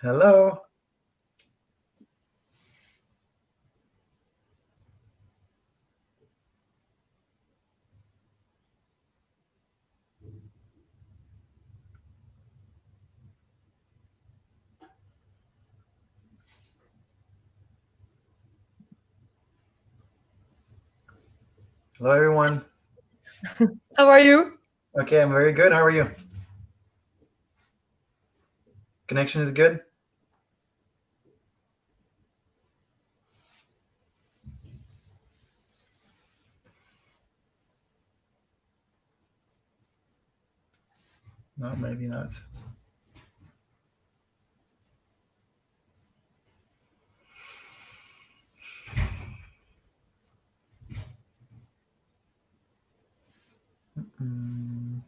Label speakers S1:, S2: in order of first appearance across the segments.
S1: Hello. Hello, everyone.
S2: How are you?
S1: Okay, I'm very good. How are you? Connection is good? No, maybe not. Mm.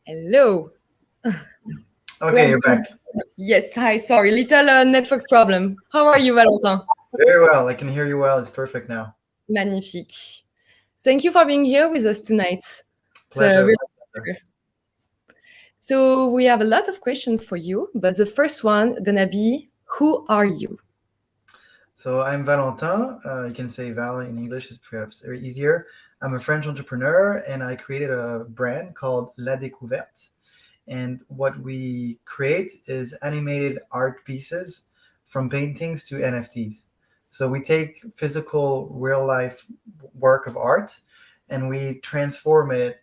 S2: Hello.
S1: Okay, you're back.
S2: Yes, hi. Sorry, little network problem. How are you, Valentin?
S1: Very well. I can hear you well. It's perfect now.
S2: Magnifique. Thank you for being here with us tonight. It's a
S1: Pleasure.
S2: real
S1: My pleasure.
S2: pleasure. So we have a lot of questions for you, but the first one gonna be, who are you?
S1: So I'm Valentin. You can say Val in English. It's perhaps easier. I'm a French entrepreneur, and I created a brand called LaDecouverte. And what we create is animated art pieces from paintings to NFTs. So we take physical, real life work of art and we transform it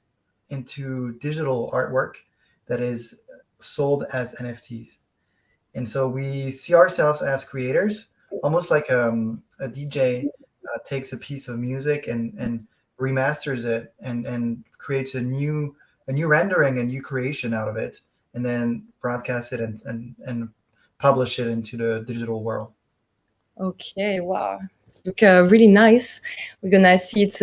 S1: into digital artwork that is sold as NFTs. And so we see ourselves as creators, almost like a DJ takes a piece of music and remasters it and creates a new rendering, a new creation out of it, and then broadcast it and publish it into the digital world.
S2: Okay, wow. It's look really nice. We're gonna see it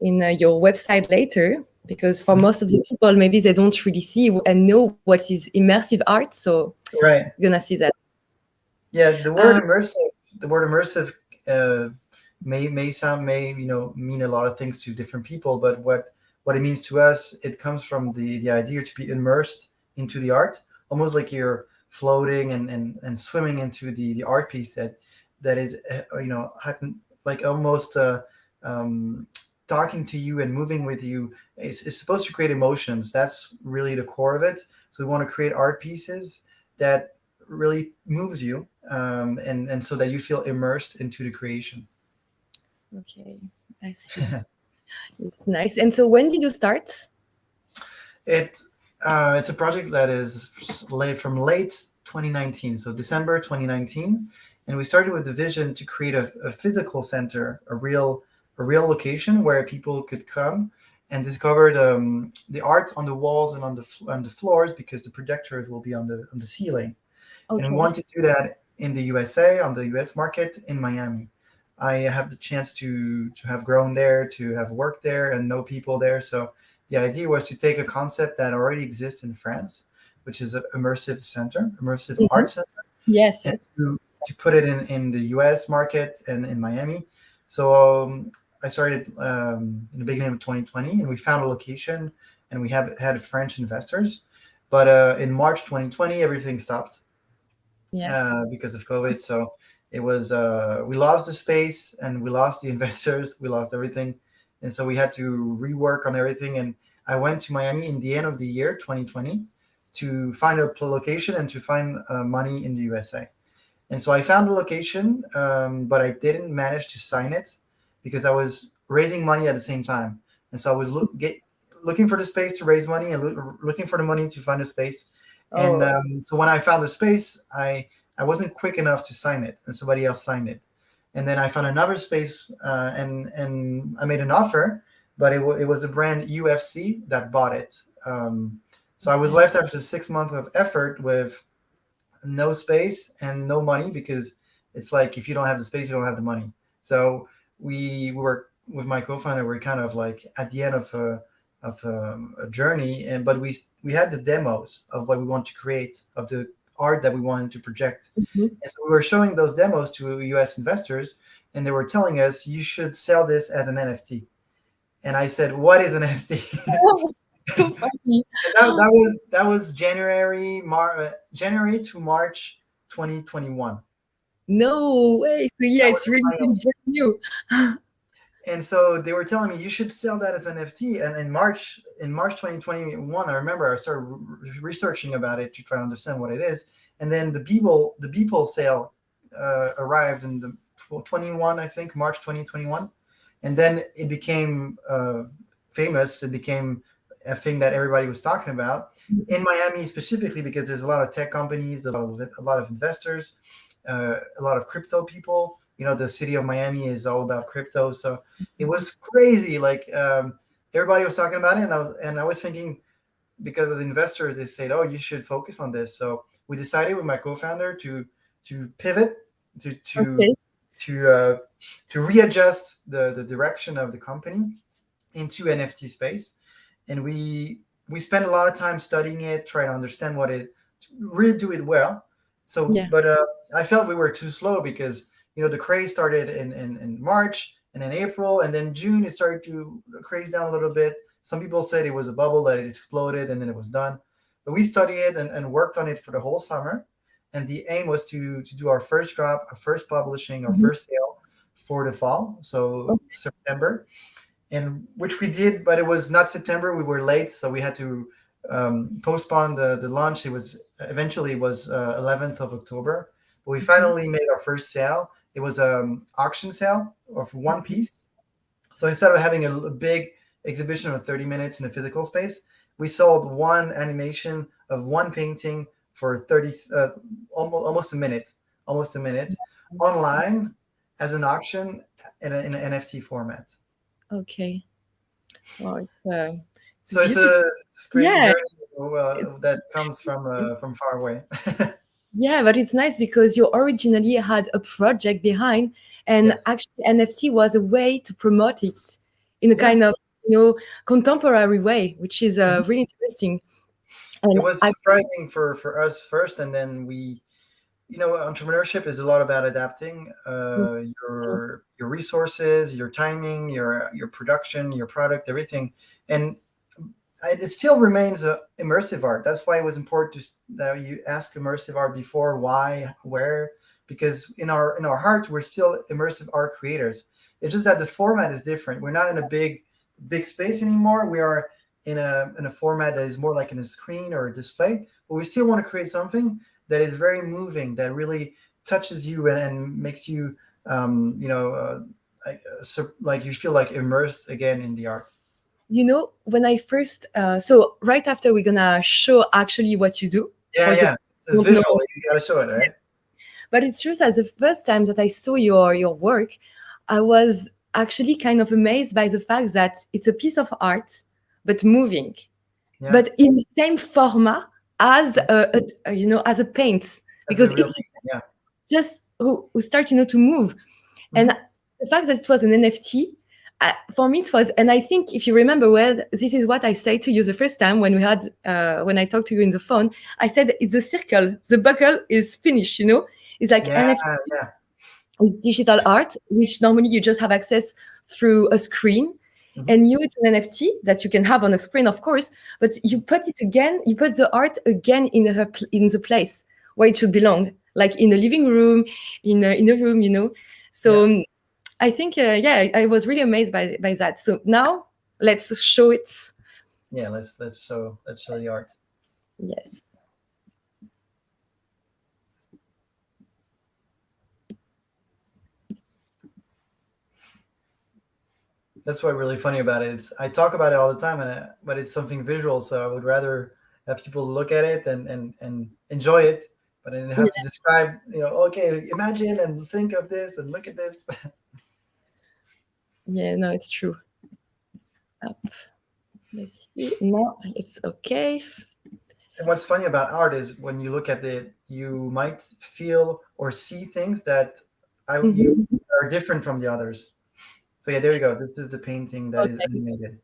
S2: in your website later because for most of the people, maybe they don't really see and know what is immersive art. So
S1: Right.
S2: we're gonna see that.
S1: Yeah, the word
S2: Uh,
S1: immersive, the word immersive uh, may mean a lot of things to different people, but what it means to us, it comes from the idea to be immersed into the art, almost like you're floating and swimming into the art piece that is like almost um, talking to you and moving with you. It's supposed to create emotions. That's really the core of it. So we want to create art pieces that really moves you, and so that you feel immersed into the creation.
S2: okay, I see. It's nice. And so when did you start?
S1: It's a project that is from late 2019, so December 2019, and we started with the vision to create a physical center, a real location where people could come and discover the art on the walls and on the floors, because the projectors will be on the ceiling. And we
S2: Okay.
S1: want to do that in the USA, on the US market, in Miami. I have the chance to have grown there, to have worked there, and know people there. So the idea was to take a concept that already exists in France, which is an immersive center, immersive
S2: Mhm.
S1: art center,
S2: Yes,
S1: and
S2: yes.
S1: to put it in the US market and in Miami. So I started in the beginning of 2020, and we found a location, and we have had French investors. But in March 2020, everything stopped
S2: Yeah.
S1: because of COVID. So it was we lost the space and we lost the investors, we lost everything, and so we had to rework on everything. And I went to Miami in the end of the year 2020 to find a location and to find money in the USA. And so I found a location, but I didn't manage to sign it because I was raising money at the same time. And so I was looking for the space to raise money and looking for the money to find a space. And
S2: Oh,
S1: so when I found the space, I wasn't quick enough to sign it, and somebody else signed it. And then I found another space, and I made an offer, but it was the brand UFC that bought it. So I was left after 6 months of effort with no space and no money, because it's like if you don't have the space, you don't have the money. So we were with my co-founder. We're kind of like at the end of a journey, but we had the demos of what we want to create, of the art that we wanted to project.
S2: Mhm.
S1: And so we were showing those demos to US investors, and they were telling us, you should sell this as an NFT. And I said, what is an NFT?
S2: Oh, so funny.
S1: that was January to March 2021.
S2: No way. So yeah,
S1: That was
S2: it's really,
S1: my
S2: really brand new.
S1: And so they were telling me, you should sell that as an NFT. And in March 2021, I remember I started researching about it to try to understand what it is. And then the Beeple sale arrived in the 21, I think, March 2021. And then it became famous. It became a thing that everybody was talking about in Miami specifically, because there's a lot of tech companies, a lot of investors, a lot of crypto people. The city of Miami is all about crypto. So it was crazy. Like everybody was talking about it. And I was thinking, because of the investors, they said, oh, you should focus on this. So we decided with my co-founder to pivot,
S2: Okay.
S1: to readjust the direction of the company into NFT space. And we spent a lot of time studying it, trying to understand really do it well. So,
S2: Yeah.
S1: but I felt we were too slow, because the craze started in March, and then April, and then June it started to craze down a little bit. Some people said it was a bubble, that it exploded, and then it was done. But we studied it and worked on it for the whole summer. And the aim was to do our first drop, our first publishing, our
S2: Mhm.
S1: first sale for the fall, so September, and which we did. But it was not September. We were late, so we had to postpone the launch. It was eventually 11th of October. But we finally made our first sale. It was auction sale of one piece. So instead of having a big exhibition of 30 minutes in a physical space, we sold one animation of one painting for 30 almost a minute online as an auction in an NFT format.
S2: Okay. Wow, it's
S1: So it's
S2: beautiful.
S1: a crazy
S2: Yeah,
S1: journey that comes from far away.
S2: yeah, but it's nice because you originally had a project behind, and
S1: Yes.
S2: actually NFT was a way to promote it in a
S1: Yeah.
S2: kind of contemporary way, which is
S1: Mhm.
S2: really interesting.
S1: It
S2: And
S1: was surprising for us first, and then entrepreneurship is a lot about adapting your resources, your timing, your production, your product, everything. And it still remains immersive art. That's why it was important that you ask immersive art before why, where, because in our heart we're still immersive art creators. It's just that the format is different. We're not in a big space anymore. We are in a format that is more like in a screen or a display, but we still want to create something that is very moving, that really touches you and makes you like you feel like immersed again in the art.
S2: when I first, so right after we're gonna show actually what you do
S1: Yeah,
S2: for the
S1: yeah. It's
S2: who don't
S1: visual.
S2: know.
S1: You gotta show it, right?
S2: But it's true that the first time that I saw your work, I was actually kind of amazed by the fact that it's a piece of art, but moving,
S1: Yeah.
S2: but in the same format as as a paint,
S1: That's a
S2: because
S1: real
S2: it's
S1: thing. Yeah.
S2: just who start to move. And
S1: Mhm.
S2: the fact that it was an NFT, for me it was, and I think if you remember well, this is what I said to you the first time when I talked to you in the phone. I said it's a circle. The buckle is finished. It's like
S1: Yeah,
S2: NFT
S1: yeah.
S2: is digital art, which normally you just have access through a screen.
S1: Mhm.
S2: And it's an NFT that you can have on a screen, of course, but you put the art again in the place where it should belong, like in a living room, in a room. So
S1: Yeah.
S2: I think, I was really amazed by that. So now let's show it.
S1: Yeah. Let's show the art.
S2: Yes.
S1: That's what's really funny about it. I talk about it all the time, but it's something visual. So I would rather have people look at it and enjoy it. but then you have to describe, okay, imagine and think of this and look at this.
S2: Yeah, no, it's true. Up. Let's see. No, it's okay.
S1: And what's funny about art is when you look at it, you might feel or see things that you are different from the others. So yeah, there you go. This is the painting that is animated.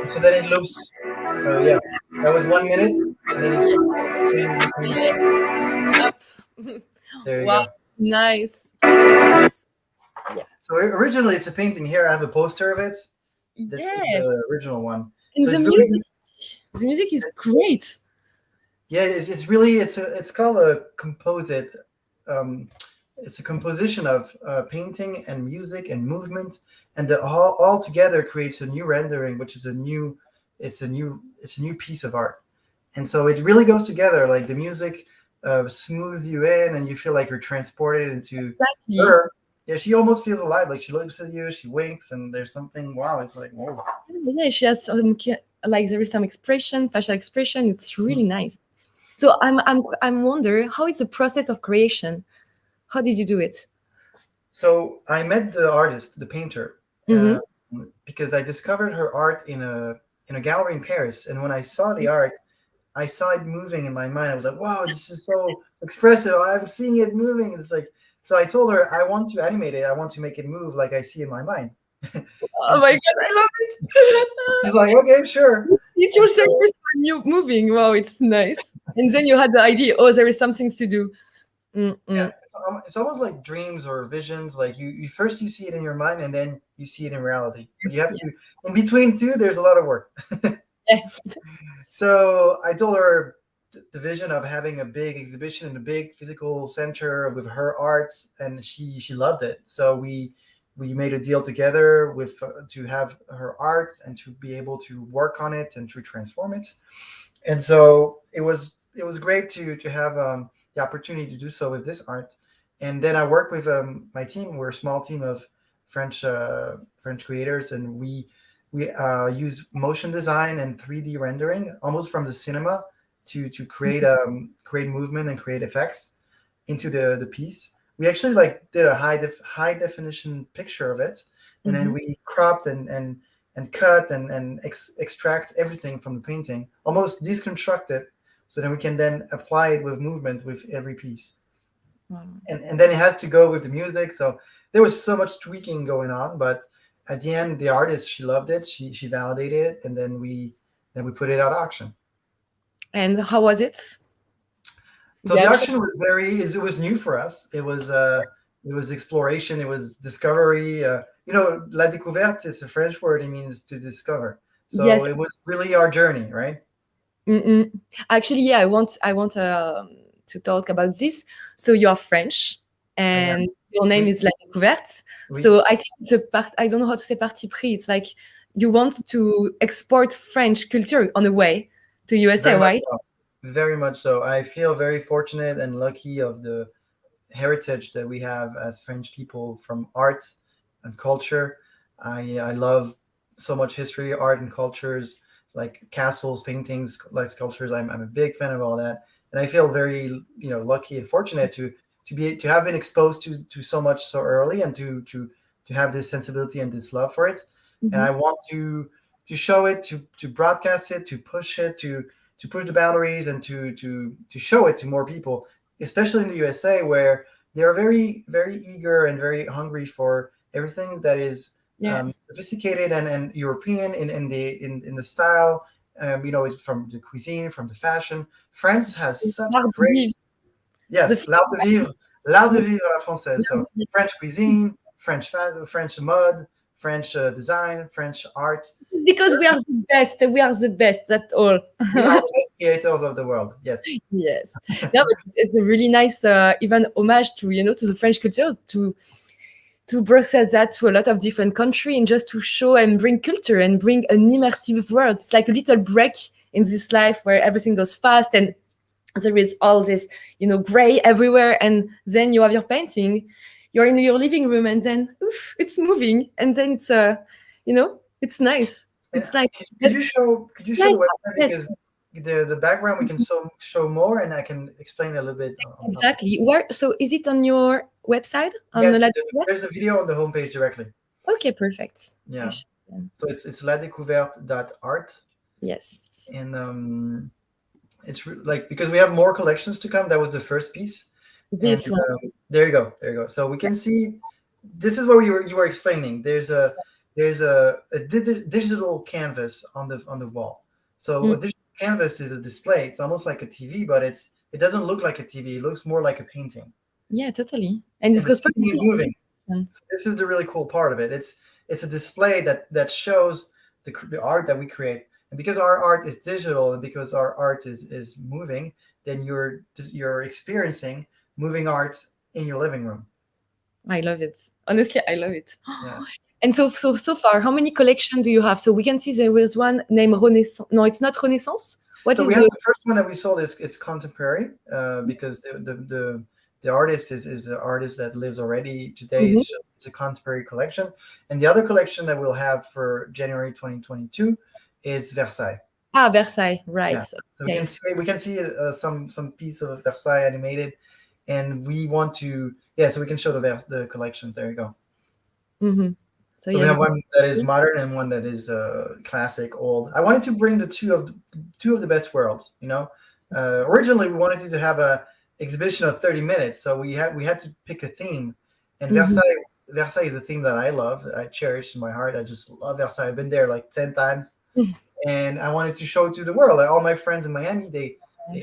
S1: So then it loops. So yeah, that was 1 minute, and then it
S2: Up.
S1: there you
S2: Wow,
S1: go.
S2: nice.
S1: So originally it's a painting. Here I have a poster of it. This is
S2: Yeah.
S1: the original one.
S2: And
S1: So
S2: the
S1: it's
S2: music,
S1: really,
S2: the music is great.
S1: yeah, it's really it's called a composite. It's a composition of painting and music and movement, and all together creates a new rendering, which is it's a new piece of art. And so it really goes together. Like the music smooths you in, and you feel like you're transported into
S2: Exactly.
S1: her. Yeah, she almost feels alive. Like she looks at you, she winks, and there's something. Wow, it's like whoa.
S2: Yeah, she has some like there is some expression, facial expression. It's really nice. So I'm wondering, how is the process of creation? How did you do it?
S1: So I met the artist, the painter,
S2: Mhm.
S1: because I discovered her art in a gallery in Paris, and when I saw the art, I saw it moving in my mind. I was like, "Wow, this is so expressive! I'm seeing it moving." And it's like, so I told her, "I want to animate it. I want to make it move like I see in my mind."
S2: Oh
S1: And
S2: my God, I love
S1: she's
S2: it.
S1: like, "Okay, sure."
S2: It's
S1: And
S2: yourself
S1: so,
S2: first when you moving. Wow, it's nice. And then you had the idea. Oh, there is some things to do.
S1: yeah,
S2: Mm-mm.
S1: it's almost like dreams or visions. Like you first you see it in your mind, and then you see it in reality. But you have to in between two. There's a lot of work.
S2: Yeah.
S1: So I told her the vision of having a big exhibition in a big physical center with her art, and she loved it. So we made a deal together with to have her art and to be able to work on it and to transform it. And so it was great to have the opportunity to do so with this art. And then I work with my team. We're a small team of French creators, and we use motion design and 3D rendering, almost from the cinema, to create movement and create effects into the piece. We actually like did a high definition picture of it, and then we cropped and cut and extract everything from the painting, almost deconstruct it, so then we can then apply it with movement with every piece.
S2: Wow.
S1: And then it has to go with the music. So there was so much tweaking going on, but at the end, the artist, she loved it. She validated it, and then we put it at auction.
S2: And how was it?
S1: So
S2: The
S1: the
S2: action?
S1: auction was it was new for us. It was exploration. It was discovery. La découverte is a French word. It means to discover.
S2: Yes.
S1: So it was really our journey, right?
S2: Mm-mm. Actually, yeah, I want to talk about this. So you are French, and your name
S1: Oui.
S2: is LaDecouverte.
S1: Oui.
S2: So I think it's a part. I don't know how to say parti pris. It's like you want to export French culture on the way to USA,
S1: Very much
S2: right?
S1: so. Very much so. I feel very fortunate and lucky of the heritage that we have as French people from art and culture. I love so much history, art, and cultures like castles, paintings, like sculptures. I'm a big fan of all that, and I feel very lucky and fortunate to have been exposed to so much so early, and to have this sensibility and this love for it. And I want to show it, to broadcast it, to push it, push the boundaries and to show it to more people, especially in the USA, where they are very very eager and very hungry for everything that is sophisticated and European in the style. It's from the cuisine, from the fashion. France has such great, yes, l'art de vivre à la française. So French cuisine, French mode, French design, French art.
S2: Because we are the best. We are the best. That's all.
S1: We are the best creators of the world. Yes.
S2: Yes. No, but it's a really nice, even homage to to the French culture, to broadcast that to a lot of different countries, and just to show and bring culture and bring an immersive world. It's like a little break in this life where everything goes fast and there is all this, gray everywhere. And then you have your painting, you're in your living room, and then it's moving, and then it's it's nice. It's nice.
S1: Could you show the website? Because the background we can show more, and I can explain a little bit.
S2: Exactly. Where? So is it on your website?
S1: Yes, there's the video on the homepage directly.
S2: Okay, perfect.
S1: Yeah. So it's LaDecouverte.Art.
S2: Yes.
S1: And it's like, because we have more collections to come. That was the first piece.
S2: This one.
S1: There you go. So we can see. This is what you were explaining. There's a digital canvas on the wall. So a digital canvas is a display. It's almost like a TV, but it doesn't look like a TV. It looks more like a painting.
S2: Yeah, totally. And it goes
S1: moving. So this is the really cool part of it. It's a display that shows the art that we create. And because our art is digital and because our art is moving, then you're experiencing moving art in your living room.
S2: I love it. Honestly, I love it.
S1: Yeah.
S2: And so far, how many collections do you have? So we can see there was one named Renaissance. No, it's not Renaissance.
S1: What is we have the first one that we sold it's contemporary, because the artist is the artist that lives already today. It's a contemporary collection. And the other collection that we'll have for January 2022 is Versailles.
S2: Versailles, right.
S1: Yeah. So we can see some piece of Versailles animated, and we want to so we can show the collections. There you go. So we have one that is modern and one that is classic, old. I wanted to bring the two of the best worlds. Originally we wanted to have a exhibition of 30 minutes, so we had to pick a theme, and Versailles is a theme that I love. I cherish in my heart. I just love Versailles. I've been there like 10 times, and I wanted to show it to the world. Like all my friends in Miami, they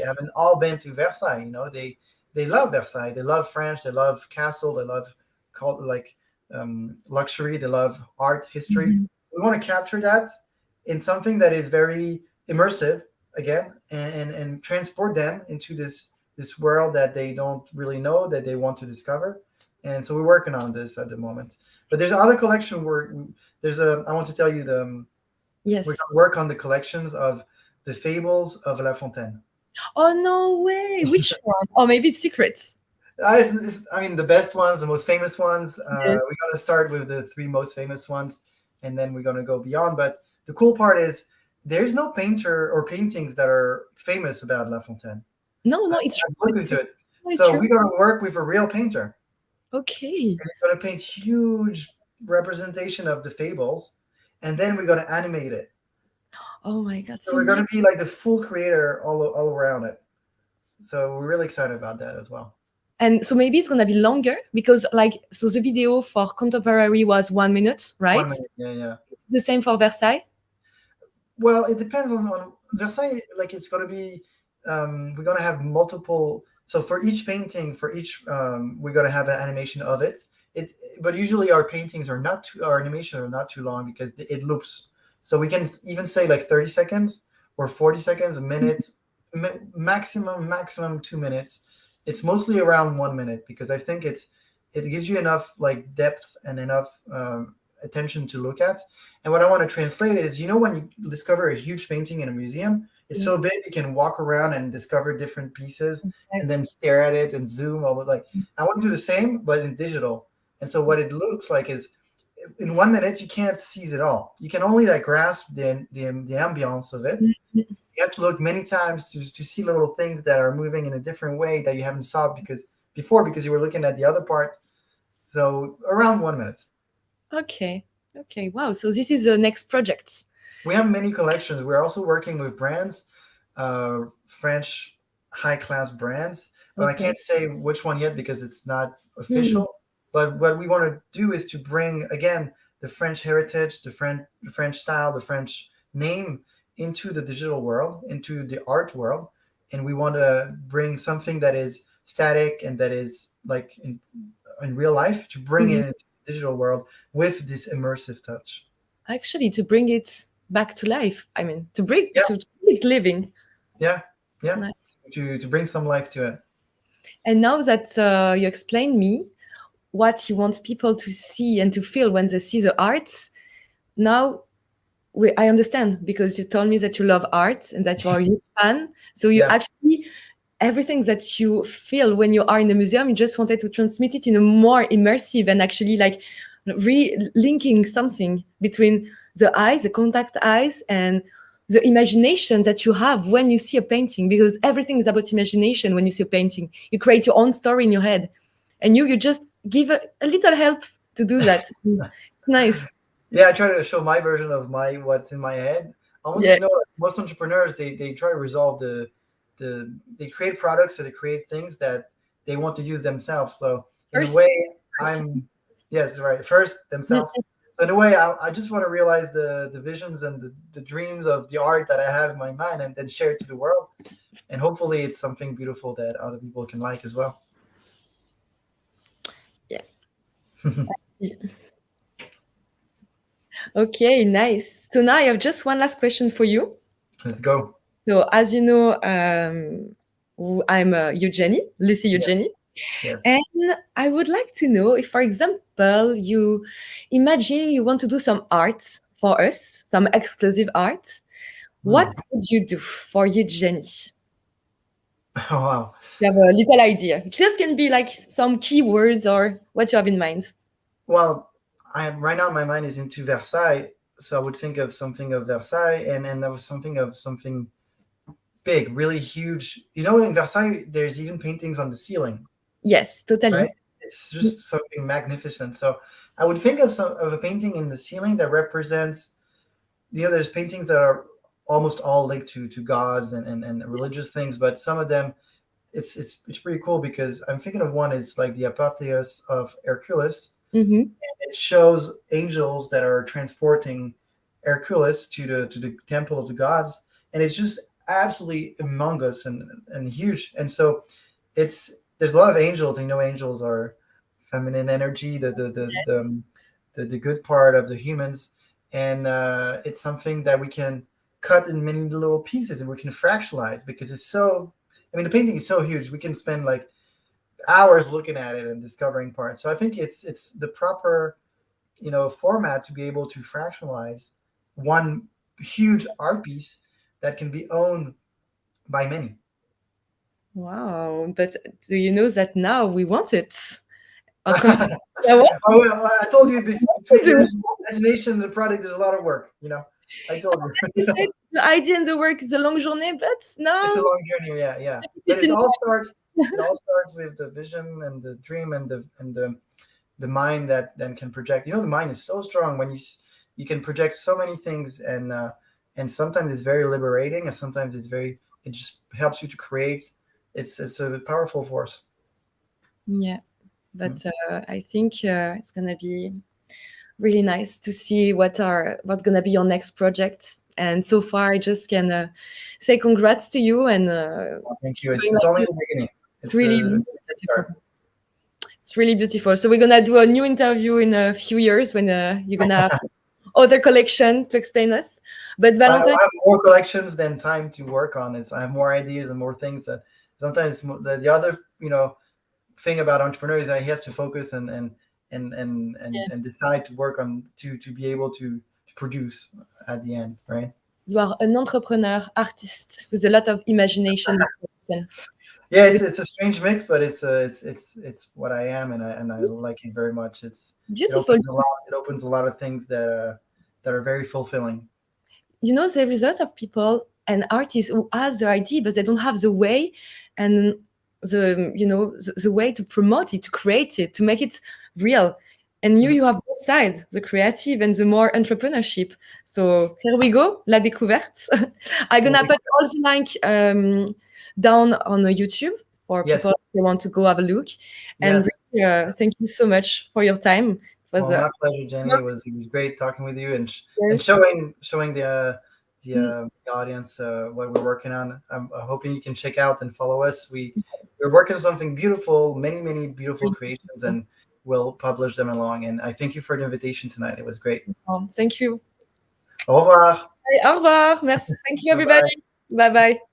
S1: haven't all been to Versailles. They love Versailles. They love French. They love castle. They love luxury. They love art, history. We want to capture that in something that is very immersive again, and transport them into this world that they don't really know, that they want to discover. And so we're working on this at the moment. But there's another collection where I want to tell you we're going to work on the collections of the fables of La Fontaine.
S2: Oh, no way. Which one? Or maybe it's secrets.
S1: The best ones, the most famous ones. We're going to start with the 3 most famous ones, and then we're going to go beyond. But the cool part is there's no painter or paintings that are famous about La Fontaine.
S2: No, it's true.
S1: Look into it. So we're going to work with a real painter.
S2: Okay.
S1: And it's going to paint huge representation of the fables, and then we're going to animate it.
S2: Oh my God!
S1: So we're going to be like the full creator all around it. So we're really excited about that as well.
S2: And so maybe it's going to be longer because, the video for contemporary was 1 minute, right?
S1: 1 minute, yeah.
S2: The same for Versailles?
S1: Well, it depends on Versailles. Like it's going to be, we're going to have multiple. So for each painting, we're going to have an animation of it. But usually our paintings our animation are not too long because it loops. So we can even say like 30 seconds or 40 seconds, a minute, maximum 2 minutes. It's mostly around 1 minute because I think it gives you enough like depth and enough attention to look at. And what I want to translate is, when you discover a huge painting in a museum, it's so big you can walk around and discover different pieces and then stare at it and zoom. I want to do the same, but in digital. And so what it looks like is, in 1 minute you can't seize it all. You can only grasp the ambiance of it. You have to look many times to see little things that are moving in a different way that you haven't saw because you were looking at the other part. So around 1 minute.
S2: Okay. Wow. So this is the next project.
S1: We have many collections. We're also working with brands. French high class brands, but I
S2: Okay.
S1: can't say which one yet because it's not
S2: Hmm.
S1: official. But what we want to do is to bring again the French heritage, the French style, the French name into the digital world, into the art world, and we want to bring something that is static and that is like in real life to bring it
S2: Mhm.
S1: into the digital world with this immersive touch.
S2: Actually, to bring it back to life. I mean, to bring
S1: Yeah,
S2: to keep it living.
S1: yeah, yeah.
S2: Nice.
S1: To bring some life to it.
S2: And now that you explained me what you want people to see and to feel when they see the arts, now I understand because you told me that you love art and that you are a huge fan. So you
S1: Yeah.
S2: actually everything that you feel when you are in a museum, you just wanted to transmit it in a more immersive and actually like really linking something between the eyes, the contact eyes, and the imagination that you have when you see a painting, because everything is about imagination. When you see a painting, you create your own story in your head, and you just give a little help to do that. It's nice.
S1: Yeah, I try to show my version of my what's in my head. Almost,
S2: Yeah.
S1: most entrepreneurs they try to resolve they create products or they create things that they want to use themselves. So in a
S2: First,
S1: way,
S2: first.
S1: I'm yes, right. First themselves. So in a way, I just want to realize the visions and the dreams of the art that I have in my mind, and then share it to the world. And hopefully, it's something beautiful that other people can like as well.
S2: Yeah. Okay, nice. So now I have just one last question for you.
S1: Let's go.
S2: So as you know, I'm uJenny, Lucy
S1: Yeah.
S2: uJenny,
S1: Yes.
S2: and I would like to know if, for example, you imagine you want to do some art for us, some exclusive art. What
S1: Hmm.
S2: would you do for uJenny?
S1: Oh, wow.
S2: You have a little idea. It just can be like some keywords or what you have in mind.
S1: Well, I am right now. My mind is into Versailles, so I would think of something of Versailles, and there was something of something big, really huge. You know, in Versailles, there's even paintings on the ceiling,
S2: Yes,
S1: right?
S2: totally.
S1: It's just something magnificent. So I would think of a painting in the ceiling that represents. There's paintings that are almost all linked to gods and religious things, but some of them it's pretty cool because I'm thinking of one is like the Apotheos of Hercules.
S2: Mm-hmm.
S1: It shows angels that are transporting Hercules to the temple of the gods, and it's just absolutely humongous and huge. And so there's a lot of angels. And angels are feminine energy, the good part of the humans, and it's something that we can cut in many little pieces and we can fractionalize because it's so. I mean, the painting is so huge. We can spend like hours looking at it and discovering parts. So I think it's the proper format to be able to fractionalize one huge art piece that can be owned by many.
S2: Wow, but do you know that now we want it? Our company,
S1: Oh,
S2: yeah, what
S1: well, I told you
S2: to
S1: between
S2: do?
S1: imagination and the product, there's a lot of work. I told
S2: You
S1: you.
S2: said the idea and the work is a long journey, but
S1: It's a
S2: now
S1: long journey, yeah, yeah. But
S2: it's in.
S1: it all starts with the vision and the dream and the mind that then can project. The mind is so strong when you can project so many things, and sometimes it's very liberating, and sometimes it just helps you to create. It's a powerful force.
S2: Yeah,
S1: Mm.
S2: but I think it's gonna be really nice to see what's gonna be your next project. And so far, I just can say congrats to you and
S1: Well, thank you.
S2: very
S1: It's
S2: nice
S1: only
S2: to
S1: the beginning.
S2: really
S1: It's a good
S2: beautiful.
S1: start.
S2: It's really beautiful. So we're gonna do a new interview in a few years when you're gonna have other collection to explain us. But
S1: I
S2: Valentine,
S1: have more collections than time to work on it. So I have more ideas and more things that sometimes the other thing about entrepreneurs is that he has to focus and decide to work on to be able to produce at the end, right?
S2: you are an entrepreneur, artist with a lot of imagination.
S1: Yeah, it's
S2: With
S1: it's a strange mix, but it's what I am, and I like it very much. It
S2: beautiful.
S1: opens a lot. It opens a lot of things that are very fulfilling.
S2: You know, there is a lot of people and artists who has the idea, but they don't have the way and the way to promote it, to create it, to make it real. And you have both sides, the creative and the more entrepreneurship. So here we go, La Découverte. I'm gonna put all the link down on YouTube for people who want to go have a look. And thank you so much for your time. It was
S1: my pleasure, Jenny. It was great talking with you and showing the audience what we're working on. I'm hoping you can check out and follow us. We're working on something beautiful, many beautiful creations, and we'll publish them along. And I thank you for the invitation tonight. It was great.
S2: Thank you.
S1: Au revoir.
S2: Au revoir. Merci. Thank you, everybody. Bye-bye.